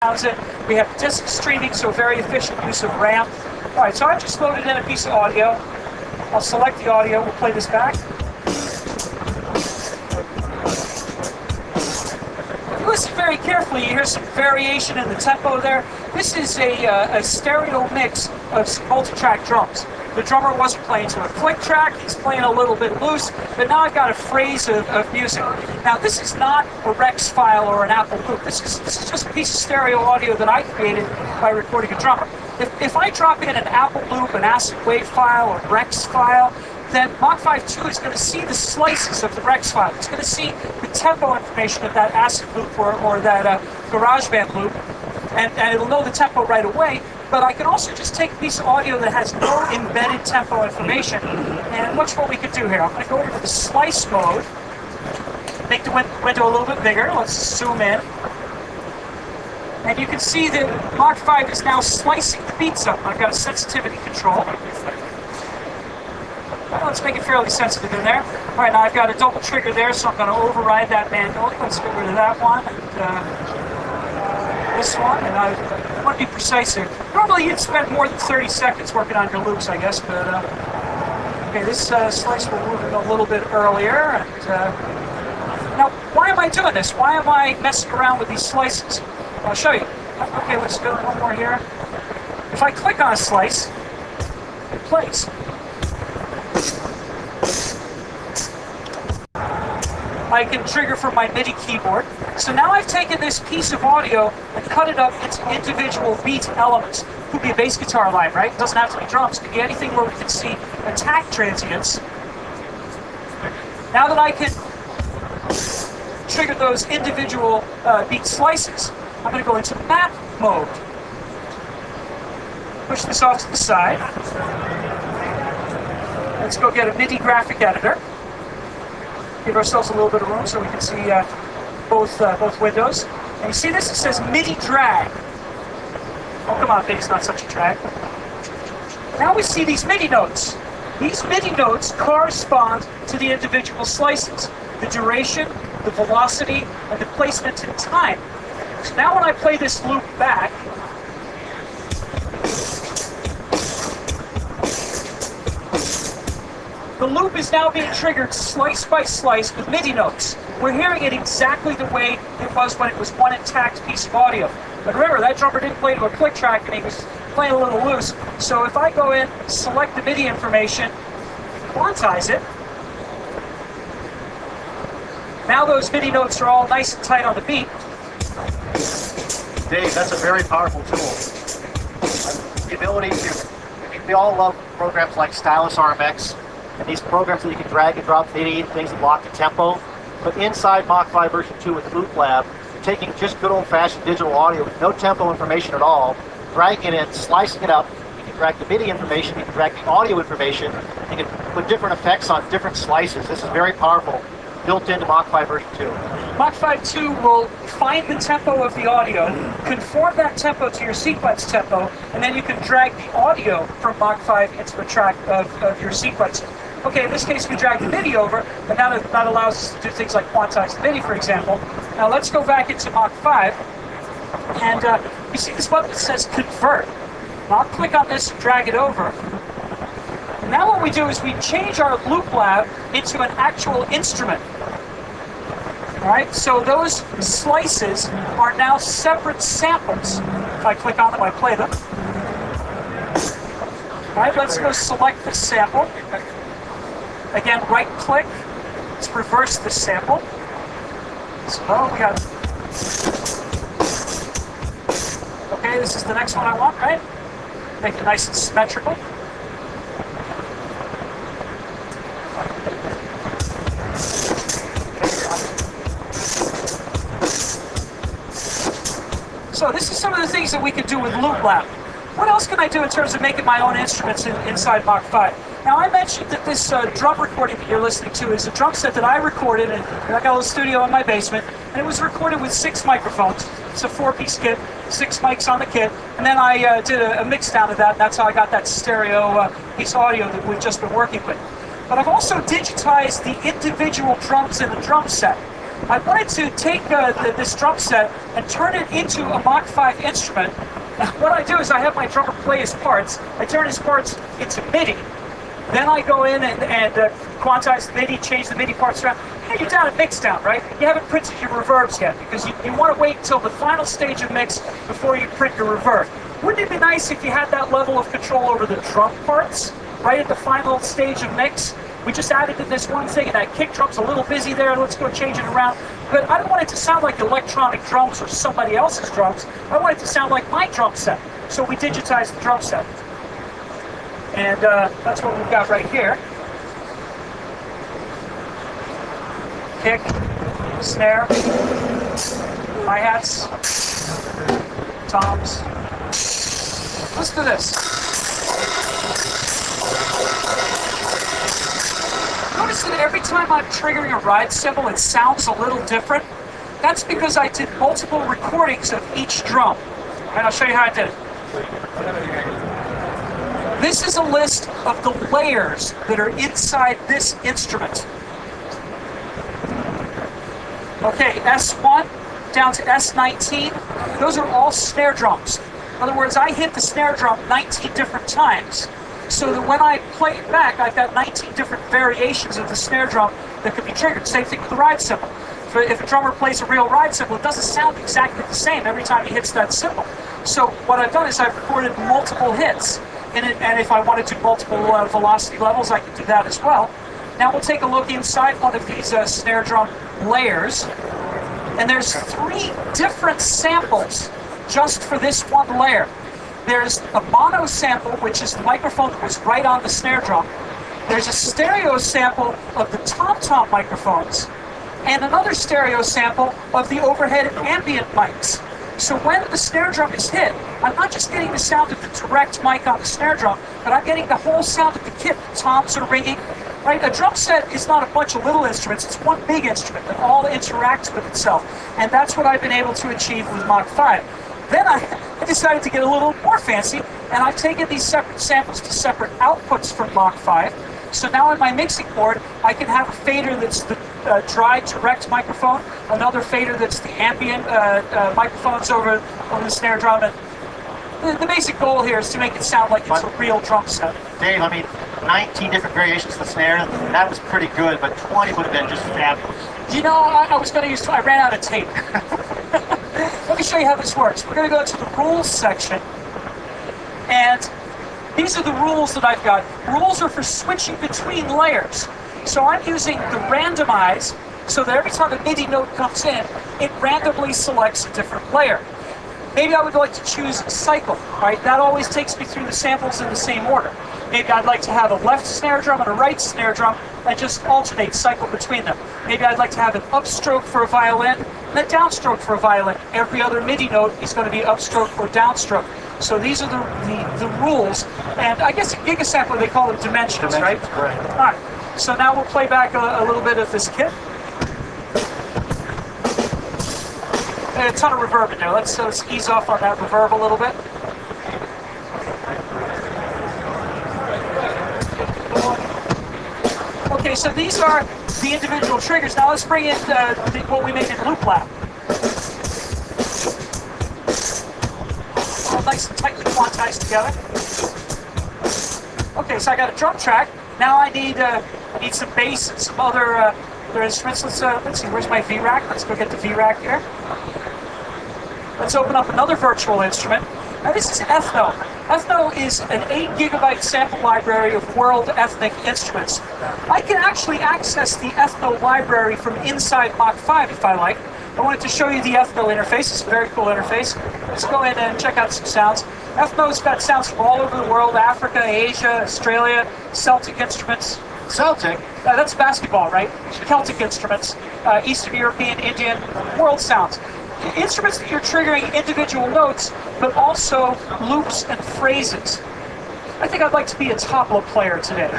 it. We have disk streaming, so very efficient use of RAM. All right, so I've just loaded in a piece of audio. I'll select the audio. We'll play this back. Listen very carefully. You hear some variation in the tempo there. This is a stereo mix of some multi-track drums. The drummer wasn't playing to a click track. He's playing a little bit loose, but now I've got a phrase of music. Now, this is not a Rex file or an Apple loop. This is just a piece of stereo audio that I created by recording a drummer. If I drop in an Apple loop, an acid wave file, or Rex file, then Mach 2 is going to see the slices of the Rex file. It's going to see the tempo information of that acid loop or that GarageBand loop, and it'll know the tempo right away. But I can also just take a piece of audio that has no embedded tempo information, and watch what we can do here. I'm going to go over to the slice mode, make the window a little bit bigger. Let's zoom in. And you can see that Mach 5 is now slicing the beats up. I've got a sensitivity control. Well, let's make it fairly sensitive in there. All right, now I've got a double trigger there, so I'm going to override that manually. Let's get rid of that one. And, this one, and I want to be precise here. Normally you'd spend more than 30 seconds working on your loops, I guess, but okay, this slice will move in a little bit earlier. And, now, why am I doing this? Why am I messing around with these slices? I'll show you. Okay, let's go one more here. If I click on a slice, it plays. I can trigger from my MIDI keyboard. So now I've taken this piece of audio and cut it up into individual beat elements. Could be a bass guitar line, right? It doesn't have to be drums. It could be anything where we can see attack transients. Now that I can trigger those individual beat slices, I'm going to go into map mode. Push this off to the side. Let's go get a MIDI graphic editor. Give ourselves a little bit of room so we can see both windows. And you see this? It says MIDI drag. Oh, come on, bass, not such a drag. Now we see these MIDI notes. These MIDI notes correspond to the individual slices, the duration, the velocity, and the placement in time. So now when I play this loop back, the loop is now being triggered slice by slice with MIDI notes. We're hearing it exactly the way it was when it was one intact piece of audio. But remember, that drummer didn't play to a click track and he was playing a little loose. So if I go in, select the MIDI information, quantize it, now those MIDI notes are all nice and tight on the beat. Dave, that's a very powerful tool. The ability to, we all love programs like Stylus RMX, and these programs that you can drag and drop MIDI, things that lock the tempo. But inside Mach 5 version 2 with Loop Lab, you're taking just good old-fashioned digital audio with no tempo information at all, dragging it in, slicing it up. You can drag the MIDI information, you can drag the audio information, you can put different effects on different slices. This is very powerful, built into Mach 5 version 2. Mach 2 will find the tempo of the audio, conform that tempo to your sequence tempo, and then you can drag the audio from Mach 5 into the track of your sequence. Okay, in this case we drag the MIDI over, and now that allows us to do things like quantize the MIDI, for example. Now let's go back into Mach 5, and you see this button that says Convert. Now I'll click on this and drag it over. And now what we do is we change our Loop Lab into an actual instrument. All right, so those slices are now separate samples. If I click on them, I play them. All right, let's go select the sample. Again, right-click. Let's reverse the sample. So we got. Okay, this is the next one I want, right? Make it nice and symmetrical. So this is some of the things that we can do with Loop Lab. What else can I do in terms of making my own instruments inside Mach 5? Now, I mentioned that this drum recording that you're listening to is a drum set that I recorded, and I got a little studio in my basement, and it was recorded with 6 microphones. It's a 4-piece kit, 6 mics on the kit, and then I did a mix down of that, and that's how I got that stereo piece of audio that we've just been working with. But I've also digitized the individual drums in the drum set. I wanted to take this drum set and turn it into a Mach 5 instrument. Now, what I do is I have my drummer play his parts. I turn his parts into MIDI. Then I go in and quantize the MIDI, change the MIDI parts around. You're down at mix down, right? You haven't printed your reverbs yet because you want to wait until the final stage of mix before you print your reverb. Wouldn't it be nice if you had that level of control over the drum parts right at the final stage of mix? We just added to this one thing, and that kick drum's a little busy there. Let's go change it around. But I don't want it to sound like electronic drums or somebody else's drums. I want it to sound like my drum set. So we digitized the drum set. And that's what we've got right here. Kick, snare, hi-hats, toms. Listen to this. Notice that every time I'm triggering a ride cymbal, it sounds a little different. That's because I did multiple recordings of each drum. And I'll show you how I did it. This is a list of the layers that are inside this instrument. Okay, S1 down to S19, those are all snare drums. In other words, I hit the snare drum 19 different times, so that when I play it back, I've got 19 different variations of the snare drum that could be triggered. Same thing with the ride cymbal. If a drummer plays a real ride cymbal, it doesn't sound exactly the same every time he hits that cymbal. So what I've done is I've recorded multiple hits, and if I want to do multiple velocity levels, I can do that as well. Now we'll take a look inside one of these snare drum layers, and there's 3 different samples just for this one layer. There's a mono sample, which is the microphone that was right on the snare drum. There's a stereo sample of the tom-tom microphones, and another stereo sample of the overhead ambient mics. So when the snare drum is hit, I'm not just getting the sound of the direct mic on the snare drum, but I'm getting the whole sound of the kit. The toms are ringing. Right? A drum set is not a bunch of little instruments, it's one big instrument that all interacts with itself. And that's what I've been able to achieve with Mach 5. Then I decided to get a little more fancy, and I've taken these separate samples to separate outputs from Mach 5. So now on my mixing board, I can have a fader that's the dry direct microphone, another fader that's the ambient microphones over the snare drum. And the basic goal here is to make it sound like it's a real drum set. Dave, I mean, 19 different variations of the snare, that was pretty good, but 20 would have been just fabulous. You know, I was going to use, I ran out of tape. Let me show you how this works. We're going to go to the rules section, and these are the rules that I've got. Rules are for switching between layers. So I'm using the randomize, so that every time a MIDI note comes in, it randomly selects a different layer. Maybe I would like to choose cycle, right? That always takes me through the samples in the same order. Maybe I'd like to have a left snare drum and a right snare drum and just alternate, cycle between them. Maybe I'd like to have an upstroke for a violin and a downstroke for a violin. Every other MIDI note is going to be upstroke or downstroke. So these are the rules. And I guess in gigasampler they call them dimensions, right? Correct. All right. So now we'll play back a little bit of this kit. A ton of reverb in there. Let's ease off on that reverb a little bit. Okay, so these are the individual triggers. Now let's bring in what we made in Loop Lab. All nice and tightly quantized together. Okay, so I got a drum track. Now I need some bass and some other instruments. Let's see. Where's my V-Rack? Let's go get the V-Rack here. Let's open up another virtual instrument. Now this is Ethno. Ethno is an 8 gigabyte sample library of world ethnic instruments. I can actually access the Ethno library from inside Mach 5 if I like. I wanted to show you the Ethno interface. It's a very cool interface. Let's go in and check out some sounds. Ethno's got sounds from all over the world: Africa, Asia, Australia, Celtic instruments. Celtic? That's basketball, right? Celtic instruments, Eastern European, Indian, world sounds. Instruments that you're triggering individual notes, but also loops and phrases. I think I'd like to be a tabla player today.